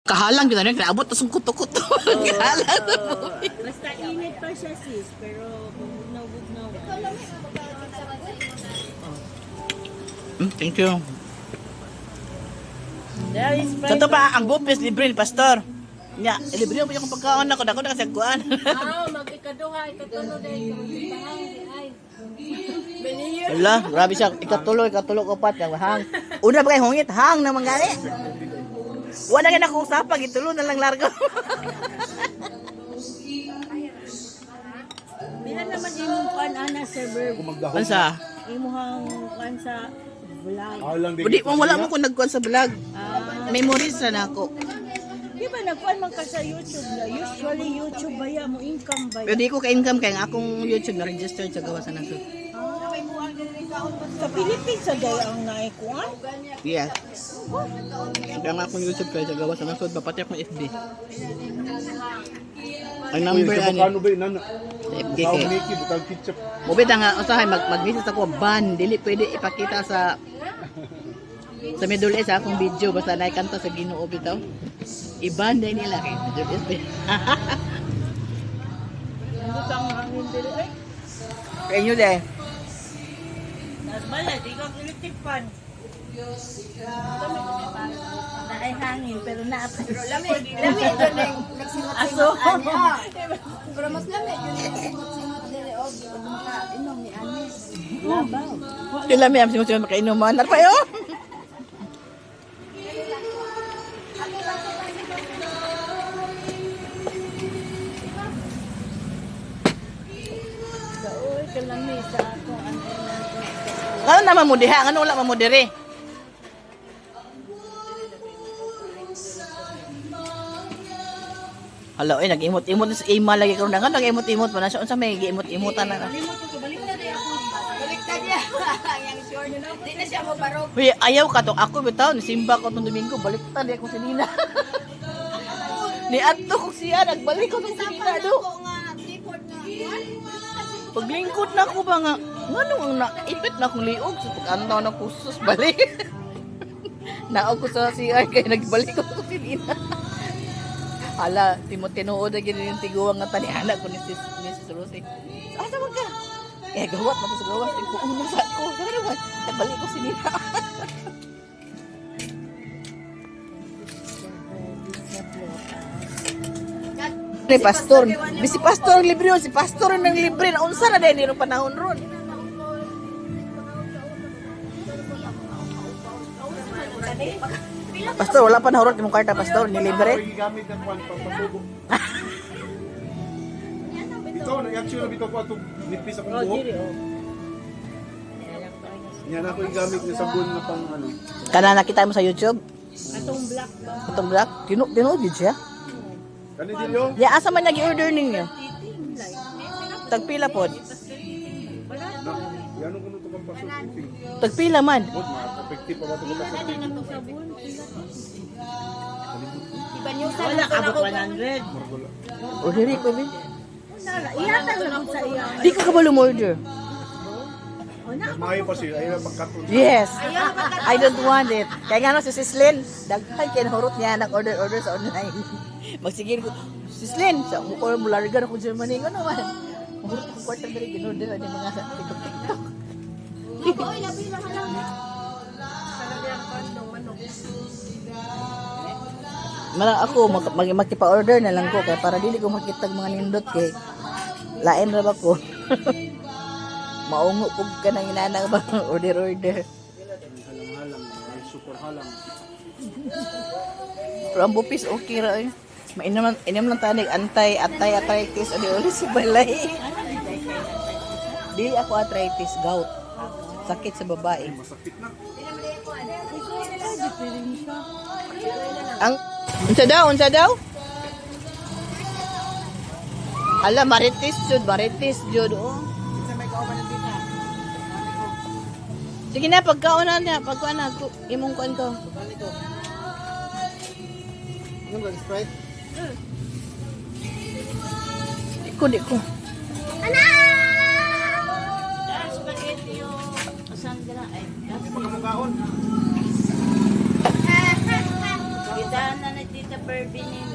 Kahalang kita rin, kinaabot tas ang kuto-kuto. Kahalang. Basta init pa siya sis, pero bugnaw-bugnaw. Thank you. There is Sa to pa, ang bupis, libre ni Pastor. Nya, libre mo yung pagkaon ako, dako na kasi agkuan. Mag-ikaduha, ikatulo din. Ay. Beniyo. Wala, grabe siya. Ikatulo ko pat. Hang. Una ba kayo hungit? Hang naman gani. Wala ka na kung sapag, itulo na lang largo. Bilan naman imong kuan ana server. Ansa? Imuhang kuan sa vlog. Hindi mo wala mo kung nagkuhan sa vlog. Memories na ako. Di ba nagkuhan man ka sa YouTube na? Usually YouTube baya mo income baya. Pero di ko ka-income kaya akong YouTube na-register sa gawa sa nasod. Sa Philippines sa day ang naikuan. Yes. Kaya nga akong YouTube kaya sa gawa sa nasod, papati akong FB. Ang number ani. Ano ba yun? FB Butaw kay. Mickey, butaw ketchup. Mubit nga usahay mag-visit ako ban, dili pwede ipakita sa Middle East akong video basta naikanta sa Ginoo bitaw. Iban din nila kay Middle East. Ano kang hangin dili ay? Kaya nyo deh. Nas bala di ka electric fan. Na ay hangin pero na pero lami doon nagsimot-simot ani. Pero mas lami yun nagsimot-simot dili og inom ni ani. Labaw. Sila may am simusin makainuman. Ano pa yun? Daoy kalami sa ako ano Ano naman mo diha? Ano wala mo dire? Hello, nag-imot-imot na sa ima lagi karon nga nag-imot-imot pa na siya unsa may gi-imot-imutan na. baliktad niya. Yang sure di na siya mo barog. Huy, ayaw ka to. Ako bitaw ni simba ko tong Domingo baliktad di ako si Nina. Ni adto ko siya nagbalik ko tong si Nina do. Paglingkod na ko ba nga nganong ang naipit na akong liog sa pag-antaw na kusos balik. Naog ko sa CR kay nagbalik ko tong si Nina. Ala, tinuod na gini yung tiguang nga tanihana ko ni Sis Rosie. Asa man ka? Eh, gawat man to sa gawas. Ikuun na sa ko. Saka naman, nagbalik ko si Nina. Ni pastor, si pastor libre yun, si pastor nang libre na unsa na dahil niro panahon ron. Pastor, wala pa nahurot yung karta, pastor, ni libre. Gamit ng kwan, pampasugo. Ito, nag-action na bitaw ko itong nipis akong buhok. Yan ako yung gamit ng sabon na pang ano. Kana nakita mo sa YouTube? Atong black ba? Itong black, tinuod yun siya. Kani din yun? Ya, asa man nag-order ninyo? Tagpila pod. Yan ang kuno ito kang pasugo. Tagpila man. Effective pa ba ito kang pasugo? Wala abot 100. Order ko din. Iyatan lang sa iya. Di ko kabalo mo order. Mas maayo pa siya, ayaw na pagkaton. Yes. I don't want it. Kaya nga no, si Sislin, daghan kay nahurot niya nag-order sa online. Magsigil ko, Sislin, sa mukha mo larga na kung Germany ko naman. Mahurot ko kwarta dali ginorder ani mga sa TikTok. Malang ako magkipa-order na lang ko kaya para dili ko makitag mga nindot kay lain ra ba ko. Maungo pug ka nang inanang ba order. Halang-halang, may super halang. Pero ang bupis okay ra eh. Mainom lang tanig anti-arthritis adi ulit si balay. Dili ako arthritis, gout. Sakit sa babae. Masakit na. Ang unsa daw? Ala maritis jud oh. Sige na pagkaunan niya, pagkuan ko imong kuan ko. Ano ba, Sprite? Di ko. Spaghetti yung Sandra ay. Pagkamukaon. Kita na Tita birthday ni